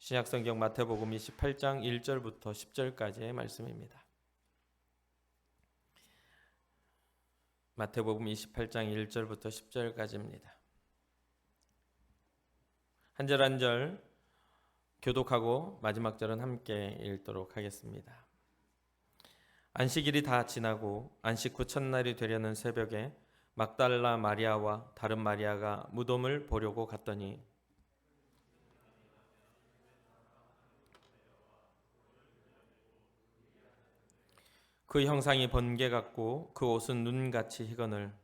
신약성경 마태복음 28장 1절부터 10절까지의 말씀입니다. 마태복음 28장 1절부터 10절까지입니다. 한 절 한 절 교독하고 마지막 절은 함께 읽도록 하겠습니다. 안식일이 다 지나고 안식 후 첫날이 되려는 새벽에 막달라 마리아와 다른 마리아가 무덤을 보려고 갔더니 그 형상이 번개 같고 그 옷은 눈같이 희거늘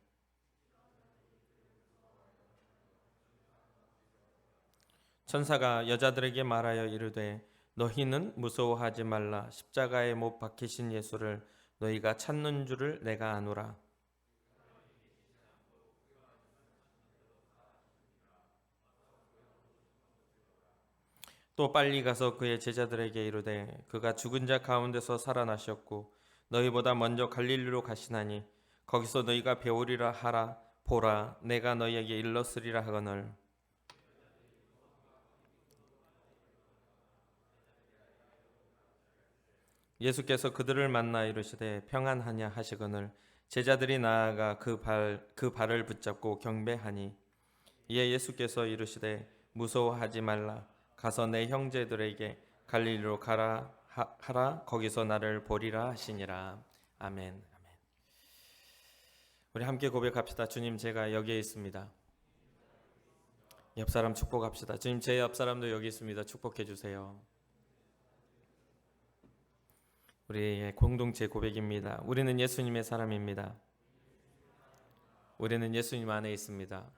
천사가 여자들에게 말하여 이르되 너희는 무서워하지 말라. 십자가에 못 박히신 예수를 너희가 찾는 줄을 내가 아노라. 또 빨리 가서 그의 제자들에게 이르되 그가 죽은 자 가운데서 살아나셨고 너희보다 먼저 갈릴리로 가시나니 거기서 너희가 배우리라 하라. 보라, 내가 너희에게 일렀으리라 하거늘. 예수께서 그들을 만나 이르시되 평안하냐 하시거늘 제자들이 나아가 그 발을 붙잡고 경배하니 이에 예수께서 이르시되 무서워하지 말라. 가서 내 형제들에게 갈릴리로 가라 하라. 거기서 나를 보리라 하시니라. 아멘. 아멘. 우리 함께 고백합시다. 주님, 제가 여기에 있습니다. 옆 사람 축복합시다. 주님, 제 옆 사람도 여기 있습니다. 축복해 주세요. 우리의 공동체 고백입니다. 우리는 예수님의 사람입니다. 우리는 예수님 안에 있습니다.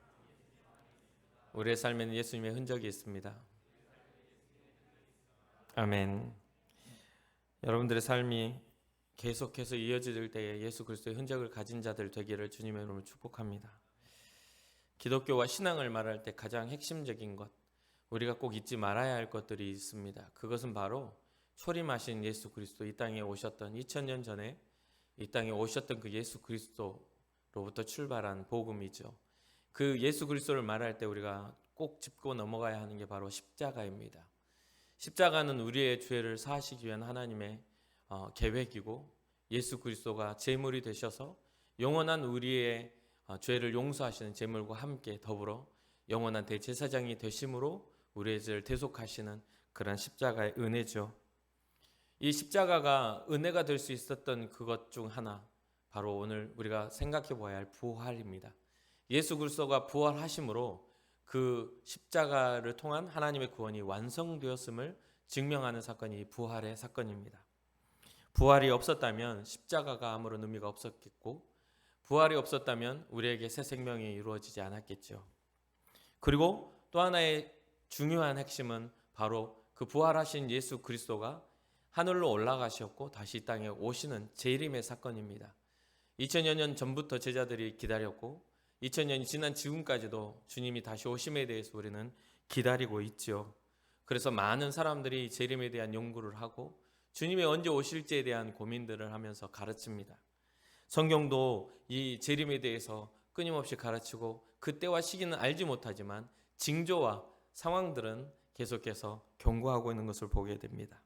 우리의 삶에는 예수님의 흔적이 있습니다. 아멘. 여러분들의 삶이 계속해서 이어질 때에 예수 그리스도의 흔적을 가진 자들 되기를 주님의 이름으로 축복합니다. 기독교와 신앙을 말할 때 가장 핵심적인 것, 우리가 꼭 잊지 말아야 할 것들이 있습니다. 그것은 바로 초림하신 예수 그리스도, 이 땅에 오셨던 2000년 전에 이 땅에 오셨던 그 예수 그리스도로부터 출발한 복음이죠. 그 예수 그리스도를 말할 때 우리가 꼭 짚고 넘어가야 하는 게 바로 십자가입니다. 십자가는 우리의 죄를 사하시기 위한 하나님의 계획이고 예수 그리스도가 제물이 되셔서 영원한 우리의 죄를 용서하시는 제물과 함께 더불어 영원한 대제사장이 되심으로 우리의 죄를 대속하시는 그런 십자가의 은혜죠. 이 십자가가 은혜가 될 수 있었던 그것 중 하나, 바로 오늘 우리가 생각해 보아야 할 부활입니다. 예수 그리스도가 부활하심으로 그 십자가를 통한 하나님의 구원이 완성되었음을 증명하는 사건이 부활의 사건입니다. 부활이 없었다면 십자가가 아무런 의미가 없었겠고, 부활이 없었다면 우리에게 새 생명이 이루어지지 않았겠죠. 그리고 또 하나의 중요한 핵심은 바로 그 부활하신 예수 그리스도가 하늘로 올라가셨고 다시 이 땅에 오시는 재림의 사건입니다. 2000여 년 전부터 제자들이 기다렸고 2000년이 지난 지금까지도 주님이 다시 오심에 대해서 우리는 기다리고 있죠. 그래서 많은 사람들이 재림에 대한 연구를 하고 주님이 언제 오실지에 대한 고민들을 하면서 가르칩니다. 성경도 이 재림에 대해서 끊임없이 가르치고 그때와 시기는 알지 못하지만 징조와 상황들은 계속해서 경고하고 있는 것을 보게 됩니다.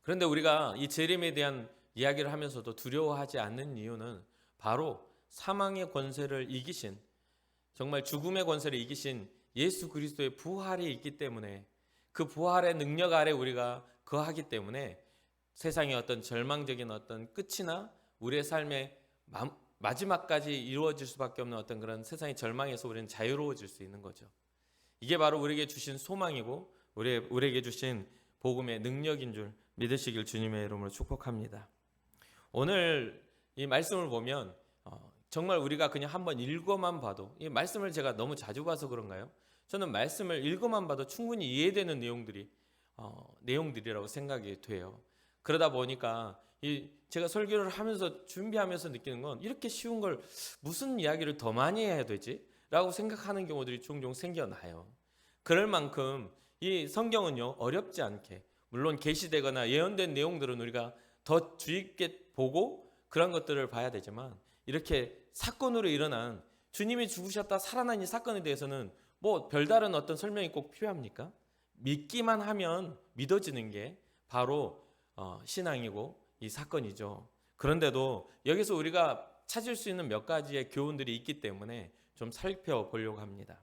그런데 우리가 이 재림에 대한 이야기를 하면서도 두려워하지 않는 이유는 바로 사망의 권세를 이기신, 정말 죽음의 권세를 이기신 예수 그리스도의 부활이 있기 때문에, 그 부활의 능력 아래 우리가 거하기 때문에 세상의 어떤 절망적인 어떤 끝이나 우리의 삶의 마지막까지 이루어질 수밖에 없는 어떤 그런 세상의 절망에서 우리는 자유로워질 수 있는 거죠. 이게 바로 우리에게 주신 소망이고 우리에게 주신 복음의 능력인 줄 믿으시길 주님의 이름으로 축복합니다. 오늘 이 말씀을 보면 정말 우리가 그냥 한번 읽어만 봐도, 이 말씀을 제가 너무 자주 봐서 그런가요? 저는 말씀을 읽어만 봐도 충분히 이해되는 내용들이라고 생각이 돼요. 그러다 보니까 제가 설교를 하면서 준비하면서 느끼는 건 이렇게 쉬운 걸 무슨 이야기를 더 많이 해야 되지? 라고 생각하는 경우들이 종종 생겨나요. 그럴 만큼 이 성경은요, 어렵지 않게, 물론 계시되거나 예언된 내용들은 우리가 더 주의 깊게 보고 그런 것들을 봐야 되지만, 이렇게 사건으로 일어난 주님이 죽으셨다 살아난 이 사건에 대해서는 뭐 별다른 어떤 설명이 꼭 필요합니까? 믿기만 하면 믿어지는 게 바로 신앙이고 이 사건이죠. 그런데도 여기서 우리가 찾을 수 있는 몇 가지의 교훈들이 있기 때문에 좀 살펴보려고 합니다.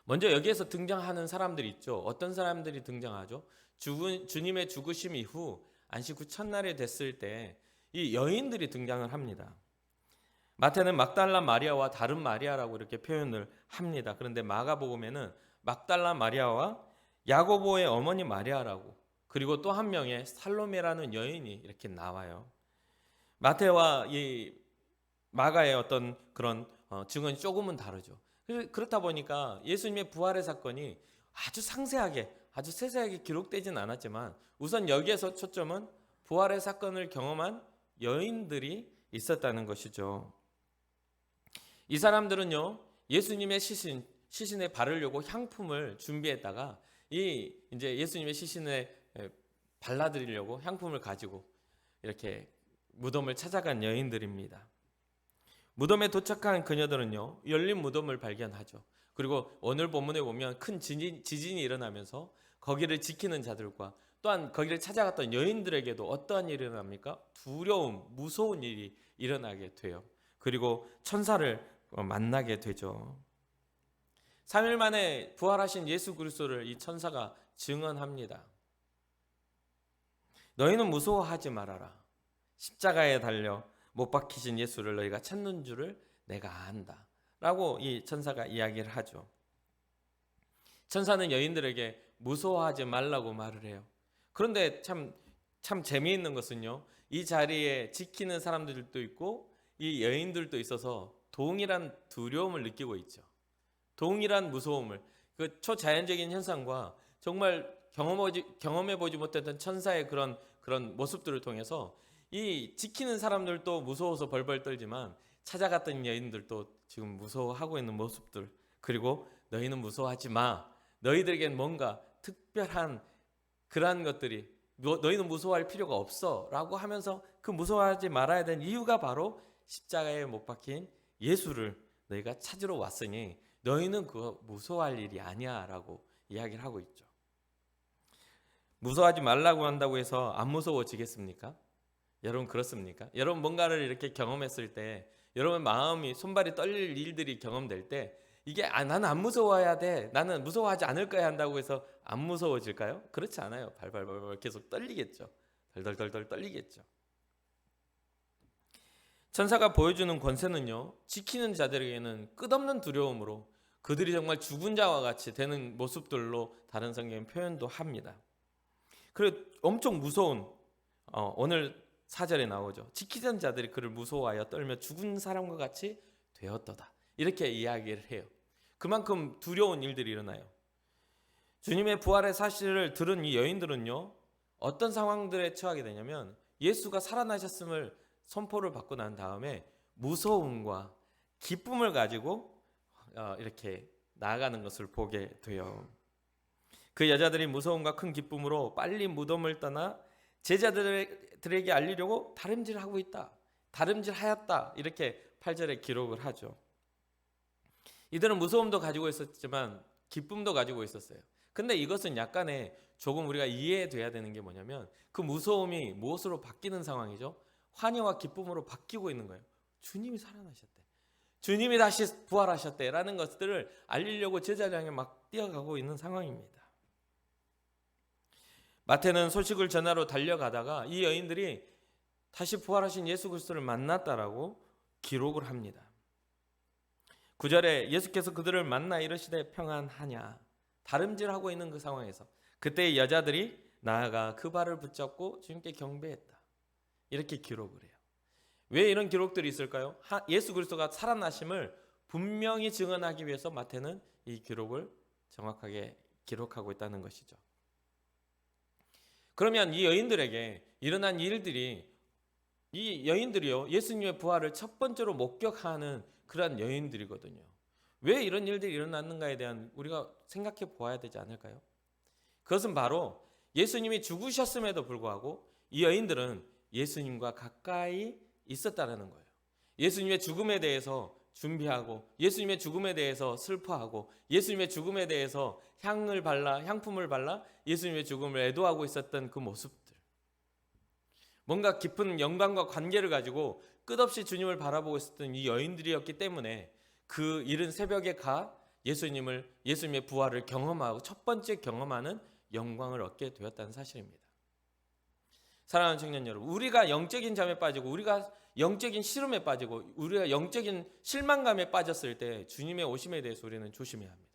먼저 여기에서 등장하는 사람들이 있죠. 어떤 사람들이 등장하죠? 주님의 죽으심 이후 안식 후 첫날이 됐을 때 이 여인들이 등장을 합니다. 마태는 막달라 마리아와 다른 마리아라고 이렇게 표현을 합니다. 그런데 마가복음에는 막달라 마리아와 야고보의 어머니 마리아라고, 그리고 또 한 명의 살로메라는 여인이 이렇게 나와요. 마태와 이 마가의 어떤 그런 증언이 조금은 다르죠. 그렇다 보니까 예수님의 부활의 사건이 아주 상세하게, 아주 세세하게 기록되지는 않았지만 우선 여기에서 초점은 부활의 사건을 경험한 여인들이 있었다는 것이죠. 이 사람들은요, 예수님의 시신에 바르려고 향품을 준비했다가 이제 예수님의 시신에 발라드리려고 향품을 가지고 이렇게 무덤을 찾아간 여인들입니다. 무덤에 도착한 그녀들은요, 열린 무덤을 발견하죠. 그리고 오늘 본문에 보면 큰 지진이 일어나면서 거기를 지키는 자들과 또한 거기를 찾아갔던 여인들에게도 어떠한 일이 일어납니까? 두려움, 무서운 일이 일어나게 돼요. 그리고 천사를 만나게 되죠. 3일 만에 부활하신 예수 그리스도를 이 천사가 증언합니다. 너희는 무서워하지 말아라. 십자가에 달려 못 박히신 예수를 너희가 찾는 줄을 내가 안다 라고 이 천사가 이야기를 하죠. 천사는 여인들에게 무서워하지 말라고 말을 해요. 그런데 참 재미있는 것은요, 이 자리에 지키는 사람들도 있고 이 여인들도 있어서 동일한 두려움을 느끼고 있죠. 동일한 무서움을, 그 초자연적인 현상과 정말 경험해보지 못했던 천사의 그런 모습들을 통해서 이 지키는 사람들도 무서워서 벌벌 떨지만 찾아갔던 여인들도 지금 무서워하고 있는 모습들, 그리고 너희는 무서워하지 마, 너희들에겐 뭔가 특별한 그러한 것들이, 너희는 무서워할 필요가 없어 라고 하면서 그 무서워하지 말아야 되는 이유가 바로 십자가에 못 박힌 예수를 너희가 찾으러 왔으니 너희는 그거 무서워할 일이 아니야 라고 이야기를 하고 있죠. 무서워하지 말라고 한다고 해서 안 무서워지겠습니까? 여러분 그렇습니까? 여러분 뭔가를 이렇게 경험했을 때 여러분 마음이 손발이 떨릴 일들이 경험될 때 이게 나는 안 무서워해야 돼, 나는 무서워하지 않을 거야 한다고 해서 안 무서워질까요? 그렇지 않아요. 발발발 계속 떨리겠죠. 덜덜덜덜 떨리겠죠. 천사가 보여주는 권세는요, 지키는 자들에게는 끝없는 두려움으로 그들이 정말 죽은 자와 같이 되는 모습들로 다른 성경은 표현도 합니다. 그리고 엄청 무서운 오늘 4절에 나오죠. 지키던 자들이 그를 무서워하여 떨며 죽은 사람과 같이 되었도다 이렇게 이야기를 해요. 그만큼 두려운 일들이 일어나요. 주님의 부활의 사실을 들은 이 여인들은요, 어떤 상황들에 처하게 되냐면 예수가 살아나셨음을 선포를 받고 난 다음에 무서움과 기쁨을 가지고 이렇게 나아가는 것을 보게 돼요. 그 여자들이 무서움과 큰 기쁨으로 빨리 무덤을 떠나 제자들에게 알리려고 다름질하고 있다, 다름질하였다 이렇게 8절에 기록을 하죠. 이들은 무서움도 가지고 있었지만 기쁨도 가지고 있었어요. 근데 이것은 약간의 조금 우리가 이해돼야 되는 게 뭐냐면 그 무서움이 무엇으로 바뀌는 상황이죠? 환희와 기쁨으로 바뀌고 있는 거예요. 주님이 살아나셨대, 주님이 다시 부활하셨대 라는 것들을 알리려고 제자를 향해 막 뛰어가고 있는 상황입니다. 마태는 소식을 전하러 달려가다가 이 여인들이 다시 부활하신 예수 그리스도를 만났다라고 기록을 합니다. 9절에 예수께서 그들을 만나 이르시되 평안하냐, 다름질하고 있는 그 상황에서 그때 여자들이 나아가 그 발을 붙잡고 주님께 경배했다 이렇게 기록을 해요. 왜 이런 기록들이 있을까요? 예수 그리스도가 살아나심을 분명히 증언하기 위해서 마태는 이 기록을 정확하게 기록하고 있다는 것이죠. 그러면 이 여인들에게 일어난 일들이, 이 여인들이요, 예수님의 부활을 첫 번째로 목격하는 그러한 여인들이거든요. 왜 이런 일들이 일어났는가에 대한 우리가 생각해 보아야 되지 않을까요? 그것은 바로 예수님이 죽으셨음에도 불구하고 이 여인들은 예수님과 가까이 있었다는 거예요. 예수님의 죽음에 대해서 준비하고 예수님의 죽음에 대해서 슬퍼하고 예수님의 죽음에 대해서 향품을 발라 예수님의 죽음을 애도하고 있었던 그 모습들, 뭔가 깊은 영광과 관계를 가지고 끝없이 주님을 바라보고 있었던 이 여인들이었기 때문에 그 이른 새벽에 가 예수님의 부활을 경험하고 첫 번째 경험하는 영광을 얻게 되었다는 사실입니다. 사랑하는 청년 여러분, 우리가 영적인 잠에 빠지고 우리가 영적인 시름에 빠지고 우리가 영적인 실망감에 빠졌을 때 주님의 오심에 대해서 우리는 조심해야 합니다.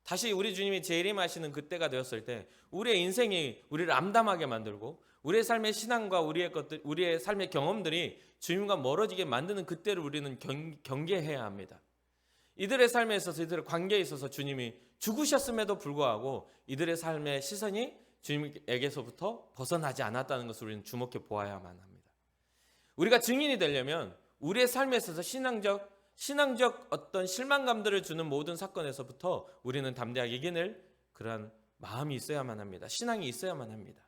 다시 우리 주님이 재림하시는 그때가 되었을 때 우리의 인생이 우리를 암담하게 만들고 우리의 삶의 신앙과 우리의 삶의 경험들이 주님과 멀어지게 만드는 그때를 우리는 경계해야 합니다. 이들의 삶에 있어서, 이들의 관계에 있어서 주님이 죽으셨음에도 불구하고 이들의 삶의 시선이 주님에게서부터 벗어나지 않았다는 것을 우리는 주목해 보아야만 합니다. 우리가 증인이 되려면 우리의 삶에 있어서 신앙적 어떤 실망감들을 주는 모든 사건에서부터 우리는 담대하게 이겨낼 그러한 마음이 있어야만 합니다. 신앙이 있어야만 합니다.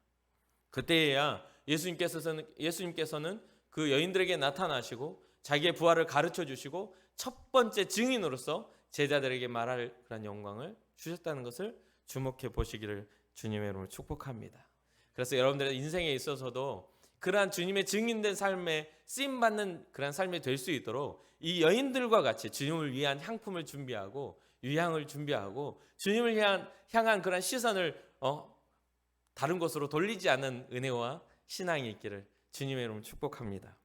그때야 예수님께서는 그 여인들에게 나타나시고 자기의 부활을 가르쳐 주시고 첫 번째 증인으로서 제자들에게 말할 그런 영광을 주셨다는 것을 주목해 보시기를 주님의 이름으로 축복합니다. 그래서 여러분들의 인생에 있어서도 그러한 주님의 증인된 삶에 쓰임받는 그런 삶이 될 수 있도록 이 여인들과 같이 주님을 위한 향품을 준비하고 유향을 준비하고 주님을 향한 그런 시선을 다른 곳으로 돌리지 않는 은혜와 신앙이 있기를 주님의 이름으로 축복합니다.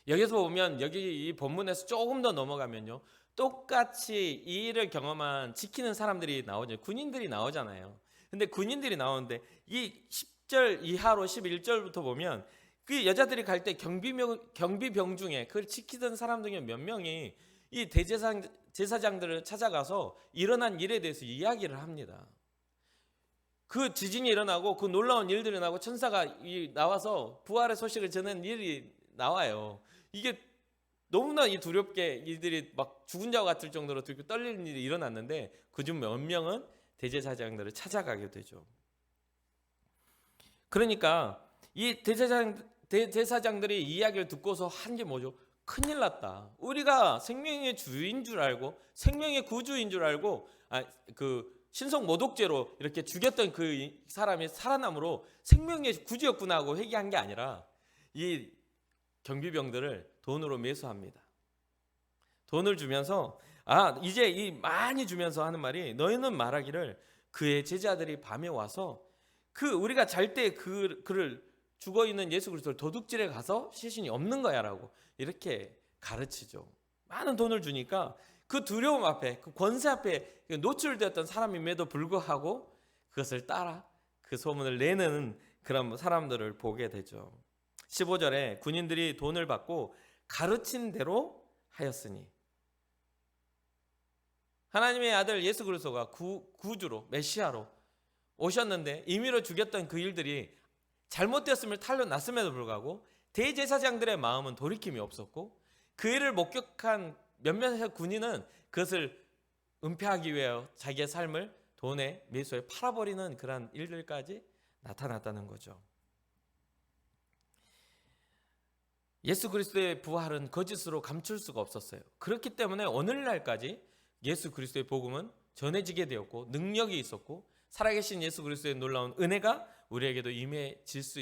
여기서 보면 여기 이 본문에서 조금 더 넘어가면요, 똑같이 이 일을 경험한 지키는 사람들이 나오죠. 군인들이 나오잖아요. 근데 군인들이 나오는데 이 10절 이하로 11절부터 보면 그 여자들이 갈 때 경비병 중에 그걸 지키던 사람 중에 몇 명이 이 제사장들을 찾아가서 일어난 일에 대해서 이야기를 합니다. 그 지진이 일어나고 그 놀라운 일들이 나고 천사가 나와서 부활의 소식을 전하는 일이 나와요. 이게 너무나 두렵게 이들이 막 죽은 자와 같을 정도로 떨리는 일이 일어났는데 그중 몇 명은 대제사장들을 찾아가게 되죠. 그러니까 이 대제사장들이 이야기를 듣고서 한 게 뭐죠? 큰일 났다. 우리가 생명의 주인 줄 알고 생명의 구주인 줄 알고 그 신성 모독죄로 이렇게 죽였던 그 사람이 살아남으로 생명의 구주였구나 하고 회개한 게 아니라 이 경비병들을 돈으로 매수합니다. 돈을 주면서 이제 많이 주면서 하는 말이, 너희는 말하기를 그의 제자들이 밤에 와서 우리가 잘 때 그를 죽어있는 예수 그리스도를 도둑질에 가서 시신이 없는 거야라고 이렇게 가르치죠. 많은 돈을 주니까 그 두려움 앞에, 그 권세 앞에 노출되었던 사람임에도 불구하고 그것을 따라 그 소문을 내는 그런 사람들을 보게 되죠. 15절에 군인들이 돈을 받고 가르친 대로 하였으니, 하나님의 아들 예수 그리스도가 구주로 메시아로 오셨는데 임의로 죽였던 그 일들이 잘못되었음을 탄로났음에도 불구하고 대제사장들의 마음은 돌이킴이 없었고 그 일을 목격한 몇몇의 군인은 그것을 은폐하기 위해 자기의 삶을 돈에 매수해 팔아버리는 그런 일들까지 나타났다는 거죠. 예수 그리스도의 부활은 거짓으로 감출 수가 없었어요. 그렇기 때문에 오늘날까지 예수 그리스도의 복음은 전해지게 되었고 능력이 있었고 살아계신 예수 그리스도의 놀라운 은혜가 우리에게도 임해질 수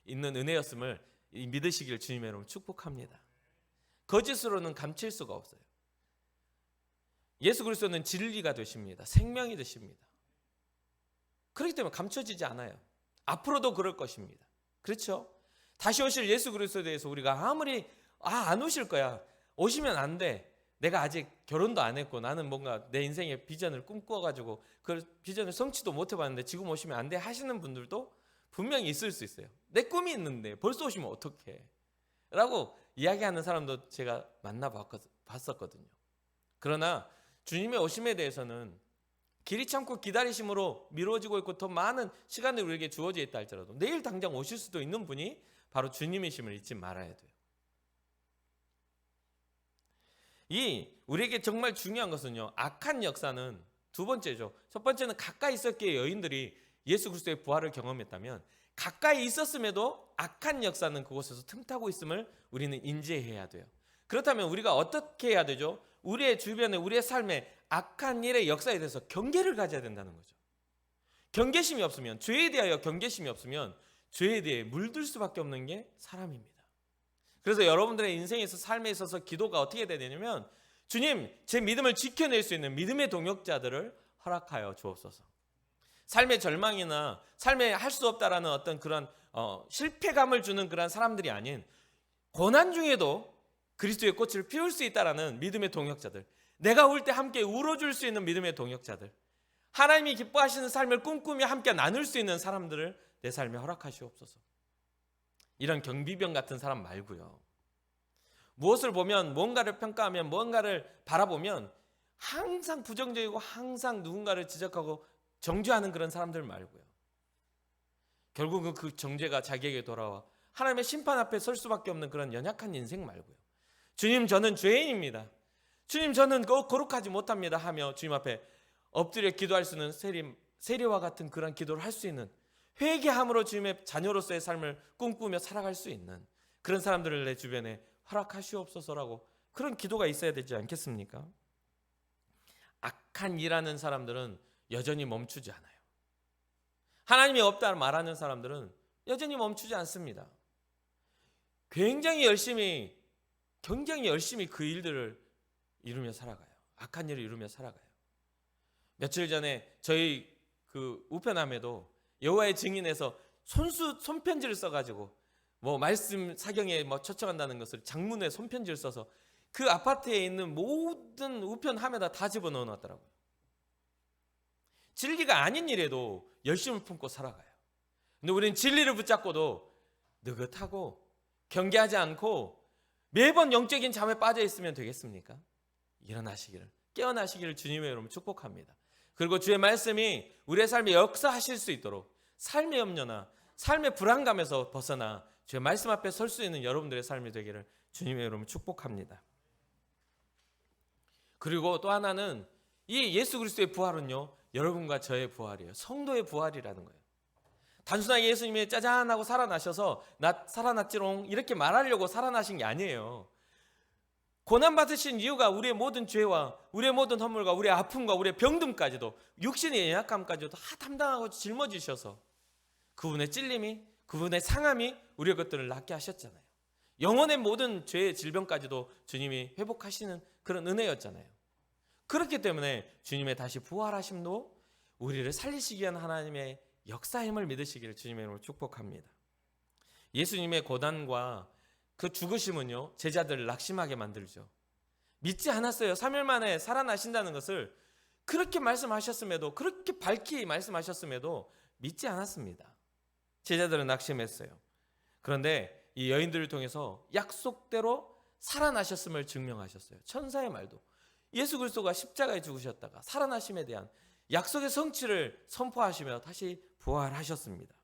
있는 은혜였음을 믿으시길 주님의 이름으로 축복합니다. 거짓으로는 감출 수가 없어요. 예수 그리스도는 진리가 되십니다. 생명이 되십니다. 그렇기 때문에 감춰지지 않아요. 앞으로도 그럴 것입니다. 그렇죠? 다시 오실 예수 그리스도에 대해서 우리가 아무리 안 오실 거야, 오시면 안 돼, 내가 아직 결혼도 안 했고 나는 뭔가 내 인생의 비전을 꿈꿔가지고 그 비전을 성취도 못 해봤는데 지금 오시면 안 돼 하시는 분들도 분명히 있을 수 있어요. 내 꿈이 있는데 벌써 오시면 어떡해 라고 이야기하는 사람도 제가 만나봤었거든요. 그러나 주님의 오심에 대해서는 길이 참고 기다리심으로 미뤄지고 있고 더 많은 시간이 우리에게 주어져 있다 할지라도 내일 당장 오실 수도 있는 분이 바로 주님이심을 잊지 말아야 돼요. 우리에게 정말 중요한 것은요, 악한 역사는 두 번째죠. 첫 번째는 가까이 있었기에 여인들이 예수 그리스도의 부활을 경험했다면 가까이 있었음에도 악한 역사는 그곳에서 틈타고 있음을 우리는 인지해야 돼요. 그렇다면 우리가 어떻게 해야 되죠? 우리의 주변에, 우리의 삶에 악한 일의 역사에 대해서 경계를 가져야 된다는 거죠. 경계심이 없으면, 죄에 대하여 경계심이 없으면 죄에 대해 물들 수밖에 없는 게 사람입니다. 그래서 여러분들의 인생에서, 삶에 있어서 기도가 어떻게 해야 되냐면, 주님, 제 믿음을 지켜낼 수 있는 믿음의 동역자들을 허락하여 주옵소서. 삶의 절망이나 삶에 할 수 없다라는 어떤 그런 실패감을 주는 그런 사람들이 아닌, 고난 중에도 그리스도의 꽃을 피울 수 있다라는 믿음의 동역자들, 내가 울 때 함께 울어줄 수 있는 믿음의 동역자들, 하나님이 기뻐하시는 삶을 꿈꾸며 함께 나눌 수 있는 사람들을 내 삶에 허락하시옵소서. 이런 경비병 같은 사람 말고요. 무엇을 보면, 뭔가를 평가하면, 뭔가를 바라보면 항상 부정적이고 항상 누군가를 지적하고 정죄하는 그런 사람들 말고요. 결국은 그 정죄가 자기에게 돌아와 하나님의 심판 앞에 설 수밖에 없는 그런 연약한 인생 말고요. 주님, 저는 죄인입니다. 주님, 저는 거룩하지 못합니다 하며 주님 앞에 엎드려 기도할 수 있는 세리와 같은 그런 기도를 할 수 있는, 회개함으로 주님의 자녀로서의 삶을 꿈꾸며 살아갈 수 있는 그런 사람들을 내 주변에 허락하시옵소서라고, 그런 기도가 있어야 되지 않겠습니까? 악한 일하는 사람들은 여전히 멈추지 않아요. 하나님이 없다 말하는 사람들은 여전히 멈추지 않습니다. 굉장히 열심히 그 일들을 이루며 살아가요. 악한 일을 이루며 살아가요. 며칠 전에 저희 그 우편함에도 여호와의 증인에서 손편지를 써가지고 말씀 사경에 초청한다는 것을 장문에 손편지를 써서 그 아파트에 있는 모든 우편함에다 다 집어넣어 놨더라고요. 진리가 아닌 일에도 열심을 품고 살아가요. 근데 우리는 진리를 붙잡고도 느긋하고 경계하지 않고 매번 영적인 잠에 빠져 있으면 되겠습니까? 일어나시기를, 깨어나시기를 주님의 이름으로 축복합니다. 그리고 주의 말씀이 우리의 삶에 역사하실 수 있도록 삶의 염려나 삶의 불안감에서 벗어나 주의 말씀 앞에 설 수 있는 여러분들의 삶이 되기를 주님의 이름으로 축복합니다. 그리고 또 하나는, 이 예수 그리스도의 부활은요, 여러분과 저의 부활이에요. 성도의 부활이라는 거예요. 단순하게 예수님이 짜잔 하고 살아나셔서 나 살아났지롱 이렇게 말하려고 살아나신 게 아니에요. 고난받으신 이유가 우리의 모든 죄와 우리의 모든 허물과 우리의 아픔과 우리의 병듦까지도, 육신의 연약함까지도 다 담당하고 짊어지셔서 그분의 찔림이, 그분의 상함이 우리의 것들을 낫게 하셨잖아요. 영혼의 모든 죄의 질병까지도 주님이 회복하시는 그런 은혜였잖아요. 그렇기 때문에 주님의 다시 부활하심도 우리를 살리시기 위한 하나님의 역사임을 믿으시기를 주님의 이름으로 축복합니다. 예수님의 고난과 그 죽으심은요, 제자들을 낙심하게 만들죠. 믿지 않았어요. 3일 만에 살아나신다는 것을 그렇게 말씀하셨음에도, 그렇게 밝히 말씀하셨음에도 믿지 않았습니다. 제자들은 낙심했어요. 그런데 이 여인들을 통해서 약속대로 살아나셨음을 증명하셨어요. 천사의 말도, 예수 그리스도가 십자가에 죽으셨다가 살아나심에 대한 약속의 성취를 선포하시며 다시 부활하셨습니다.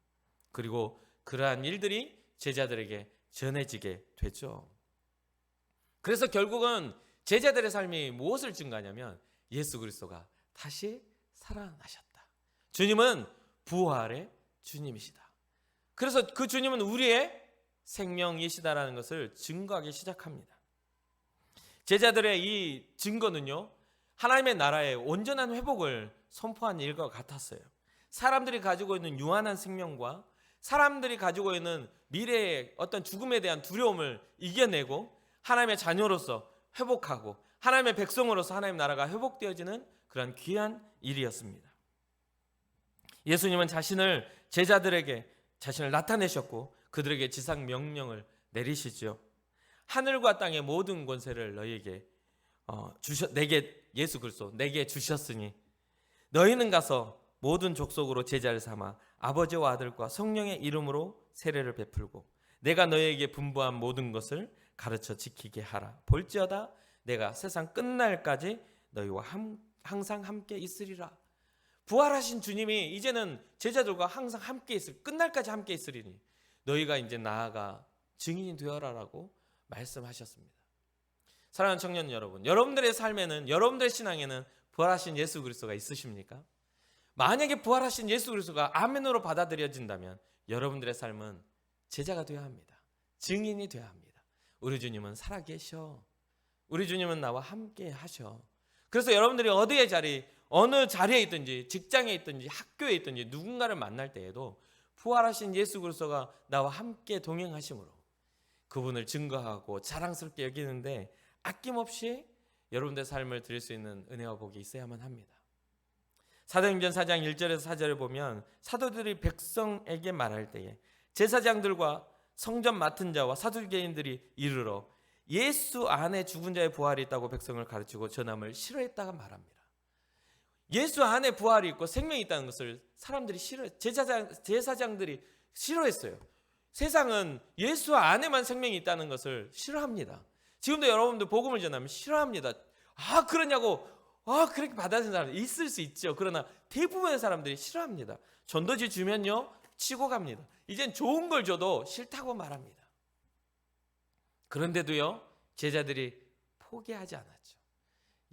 그리고 그러한 일들이 제자들에게 전해지게 됐죠. 그래서 결국은 제자들의 삶이 무엇을 증거하냐면, 예수 그리스도가 다시 살아나셨다. 주님은 부활의 주님이시다. 그래서 그 주님은 우리의 생명이시다라는 것을 증거하기 시작합니다. 제자들의 이 증거는요, 하나님의 나라의 온전한 회복을 선포한 일과 같았어요. 사람들이 가지고 있는 유한한 생명과 사람들이 가지고 있는 미래의 어떤 죽음에 대한 두려움을 이겨내고 하나님의 자녀로서 회복하고 하나님의 백성으로서 하나님의 나라가 회복되어지는 그런 귀한 일이었습니다. 예수님은 제자들에게 자신을 나타내셨고 그들에게 지상 명령을 내리시죠. 하늘과 땅의 모든 권세를 너희에게 내게, 예수 그리스도 내게 주셨으니 너희는 가서 모든 족속으로 제자를 삼아 아버지와 아들과 성령의 이름으로 세례를 베풀고 내가 너희에게 분부한 모든 것을 가르쳐 지키게 하라. 볼지어다 내가 세상 끝날까지 너희와 항상 함께 있으리라. 부활하신 주님이 이제는 제자들과 항상 함께 끝날까지 함께 있으리니 너희가 이제 나아가 증인이 되어라라고 말씀하셨습니다. 사랑하는 청년 여러분, 여러분들의 삶에는, 여러분들의 신앙에는 부활하신 예수 그리스도가 있으십니까? 만약에 부활하신 예수 그리스도가 아멘으로 받아들여진다면 여러분들의 삶은 제자가 되어야 합니다. 증인이 되어야 합니다. 우리 주님은 살아계셔. 우리 주님은 나와 함께 하셔. 그래서 여러분들이 어느 자리에 있든지 직장에 있든지 학교에 있든지 누군가를 만날 때에도 부활하신 예수 그리스도가 나와 함께 동행하심으로 그분을 증거하고 자랑스럽게 여기는데 아낌없이 여러분들의 삶을 드릴 수 있는 은혜와 복이 있어야만 합니다. 사도행전 4장 1절에서 4절을 보면 사도들이 백성에게 말할 때에 제사장들과 성전 맡은 자와 사두개인들이 이르러 예수 안에 죽은 자의 부활이 있다고 백성을 가르치고 전함을 싫어했다가 말합니다. 예수 안에 부활이 있고 생명이 있다는 것을 사람들이 제사장들이 싫어했어요. 세상은 예수 안에만 생명이 있다는 것을 싫어합니다. 지금도 여러분들 복음을 전하면 싫어합니다. 그러냐고 그렇게 받아들이는 사람이 있을 수 있죠. 그러나 대부분의 사람들이 싫어합니다. 전도지 주면요 치고 갑니다. 이젠 좋은 걸 줘도 싫다고 말합니다. 그런데도요 제자들이 포기하지 않았죠.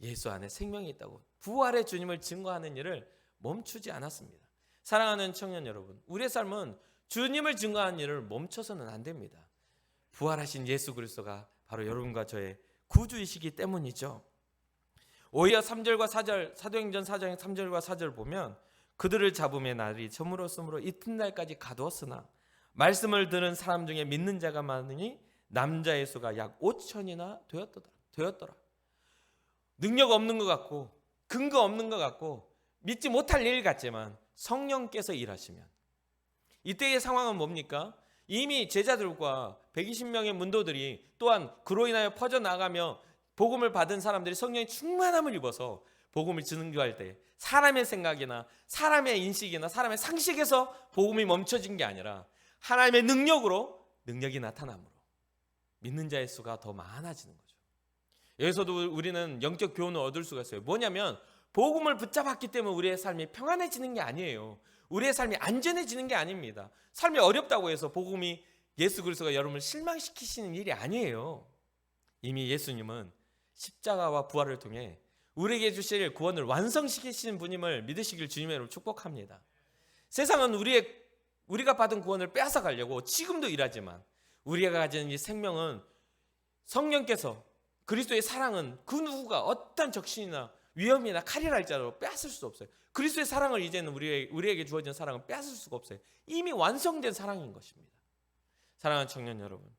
예수 안에 생명이 있다고 부활의 주님을 증거하는 일을 멈추지 않았습니다. 사랑하는 청년 여러분, 우리의 삶은 주님을 증거하는 일을 멈춰서는 안 됩니다. 부활하신 예수 그리스도가 바로 여러분과 저의 구주이시기 때문이죠. 오히려 3절과 4절, 사도행전 4장 3절과 4절 보면 그들을 잡음의 날이 저물었으므로 이튿날까지 가두었으나 말씀을 들은 사람 중에 믿는 자가 많으니 남자의 수가 약 5천이나 되었더라. 능력 없는 것 같고 근거 없는 것 같고 믿지 못할 일 같지만 성령께서 일하시면 이때의 상황은 뭡니까? 이미 제자들과 120명의 문도들이 또한 그로 인하여 퍼져나가며 복음을 받은 사람들이 성령의 충만함을 입어서 복음을 증거할 때 사람의 생각이나 사람의 인식이나 사람의 상식에서 복음이 멈춰진 게 아니라 하나님의 능력이 나타남으로 믿는 자의 수가 더 많아지는 거죠. 여기서도 우리는 영적 교훈을 얻을 수가 있어요. 뭐냐면 복음을 붙잡았기 때문에 우리의 삶이 평안해지는 게 아니에요. 우리의 삶이 안전해지는 게 아닙니다. 삶이 어렵다고 해서 복음이 예수 그리스도가 여러분을 실망시키시는 일이 아니에요. 이미 예수님은 십자가와 부활을 통해 우리에게 주실 구원을 완성시키시는 분임을 믿으시길 주님의 이름으로 축복합니다. 세상은 우리가 받은 구원을 빼앗아가려고 지금도 일하지만 우리가 가진 이 생명은 성령께서 그리스도의 사랑은 그 누구가 어떤 적신이나 위험이나 칼이라 할지라도 빼앗을 수 없어요. 그리스도의 사랑을 이제는 우리에게 주어진 사랑은 빼앗을 수가 없어요. 이미 완성된 사랑인 것입니다. 사랑하는 청년 여러분,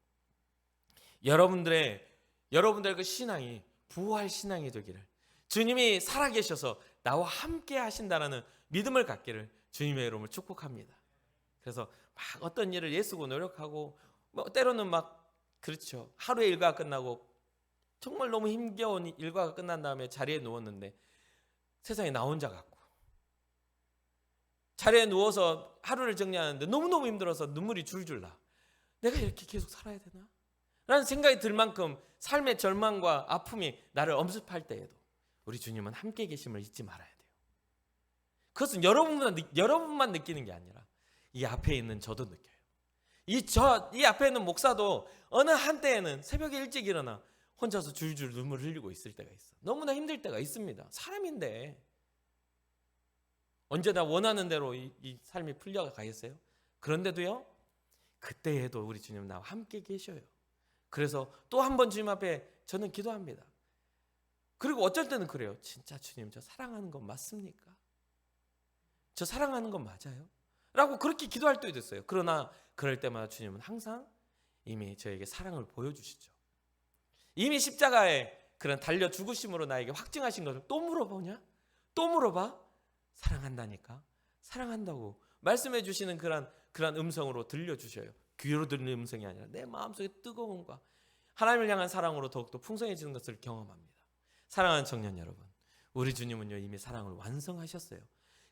여러분들의 그 신앙이 부활 신앙이 되기를, 주님이 살아계셔서 나와 함께 하신다라는 믿음을 갖기를 주님의 이름으로 축복합니다. 그래서 막 어떤 일을 애쓰고 노력하고 때로는 그렇죠. 하루의 일과가 끝나고 정말 너무 힘겨운 일과가 끝난 다음에 자리에 누웠는데 세상에 나 혼자 같고 자리에 누워서 하루를 정리하는데 너무너무 힘들어서 눈물이 줄줄 나. 내가 이렇게 계속 살아야 되나? 라는 생각이 들 만큼 삶의 절망과 아픔이 나를 엄습할 때에도 우리 주님은 함께 계심을 잊지 말아야 돼요. 그것은 여러분만 느끼는 게 아니라 이 앞에 있는 저도 느껴요. 이 앞에 있는 목사도 어느 한때에는 새벽에 일찍 일어나 혼자서 줄줄 눈물 흘리고 있을 때가 있어. 너무나 힘들 때가 있습니다. 사람인데 언제나 원하는 대로 이 삶이 풀려가겠어요? 그런데도요, 그때에도 우리 주님은 나와 함께 계셔요. 그래서 또 한 번 주님 앞에 저는 기도합니다. 그리고 어쩔 때는 그래요. 진짜 주님, 저 사랑하는 건 맞습니까? 저 사랑하는 건 맞아요? 라고 그렇게 기도할 때도 있어요. 그러나 그럴 때마다 주님은 항상 이미 저에게 사랑을 보여주시죠. 이미 십자가에 그런 달려 죽으심으로 나에게 확증하신 것을 또 물어보냐? 또 물어봐? 사랑한다니까? 사랑한다고 말씀해 주시는 그런 음성으로 들려주셔요. 귀로 듣는 음성이 아니라 내 마음속에 뜨거움과 하나님을 향한 사랑으로 더욱더 풍성해지는 것을 경험합니다. 사랑하는 청년 여러분, 우리 주님은요 이미 사랑을 완성하셨어요.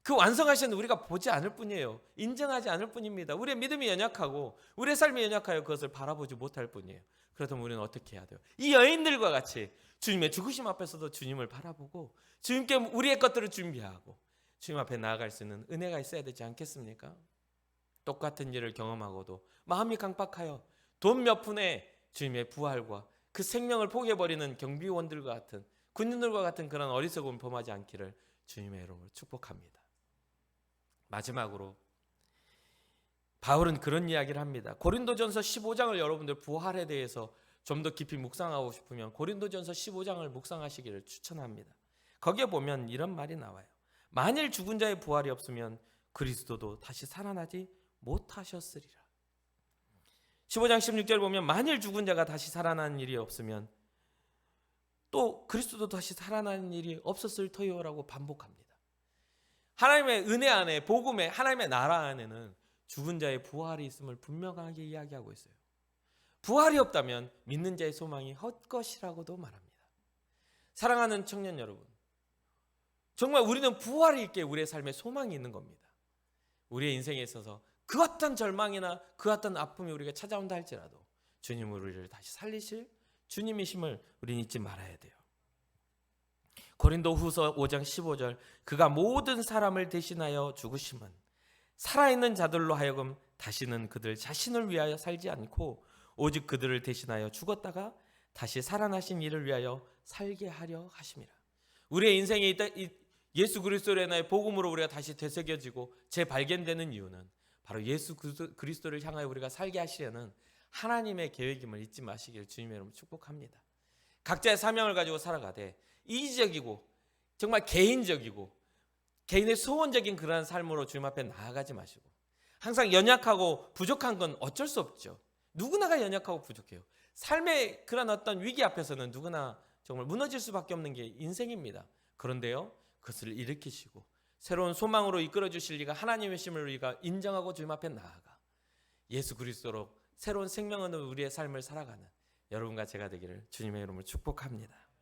그 완성하신 우리가 보지 않을 뿐이에요. 인정하지 않을 뿐입니다. 우리의 믿음이 연약하고 우리의 삶이 연약하여 그것을 바라보지 못할 뿐이에요. 그렇다면 우리는 어떻게 해야 돼요? 이 여인들과 같이 주님의 죽으심 앞에서도 주님을 바라보고 주님께 우리의 것들을 준비하고 주님 앞에 나아갈 수 있는 은혜가 있어야 되지 않겠습니까? 똑같은 일을 경험하고도 마음이 강박하여 돈 몇 푼에 주님의 부활과 그 생명을 포기해버리는 경비원들과 같은 군인들과 같은 그런 어리석음을 범하지 않기를 주님의 이름으로 축복합니다. 마지막으로 바울은 그런 이야기를 합니다. 고린도전서 15장을 여러분들 부활에 대해서 좀 더 깊이 묵상하고 싶으면 고린도전서 15장을 묵상하시기를 추천합니다. 거기에 보면 이런 말이 나와요. 만일 죽은 자의 부활이 없으면 그리스도도 다시 살아나지 못하셨으리라. 15장 16절 보면 만일 죽은 자가 다시 살아나는 일이 없으면 또 그리스도도 다시 살아나는 일이 없었을 터요라고 반복합니다. 하나님의 은혜 안에, 복음에, 하나님의 나라 안에는 죽은 자의 부활이 있음을 분명하게 이야기하고 있어요. 부활이 없다면 믿는 자의 소망이 헛것이라고도 말합니다. 사랑하는 청년 여러분, 정말 우리는 부활이 있게 우리의 삶에 소망이 있는 겁니다. 우리의 인생에 있어서 그 어떤 절망이나 그 어떤 아픔이 우리가 찾아온다 할지라도 주님 우리를 다시 살리실 주님이심을 우리는 잊지 말아야 돼요. 고린도후서 5장 15절, 그가 모든 사람을 대신하여 죽으심은 살아있는 자들로 하여금 다시는 그들 자신을 위하여 살지 않고 오직 그들을 대신하여 죽었다가 다시 살아나신 이를 위하여 살게 하려 하심이라. 우리의 인생에 있다 예수 그리스도로 인하여 복음으로 우리가 다시 되새겨지고 재발견되는 이유는 바로 예수 그리스도를 향하여 우리가 살게 하시려는 하나님의 계획임을 잊지 마시길 주님의 이름으로 축복합니다. 각자의 사명을 가지고 살아가되 이기적이고 정말 개인적이고 개인의 소원적인 그러한 삶으로 주님 앞에 나아가지 마시고 항상 연약하고 부족한 건 어쩔 수 없죠. 누구나가 연약하고 부족해요. 삶의 그런 어떤 위기 앞에서는 누구나 정말 무너질 수밖에 없는 게 인생입니다. 그런데요, 그것을 일으키시고 새로운 소망으로 이끌어 주실 리가 하나님의 심을 우리가 인정하고 주님 앞에 나아가 예수 그리스도로 새로운 생명을 우리의 삶을 살아가는 여러분과 제가 되기를 주님의 이름으로 축복합니다.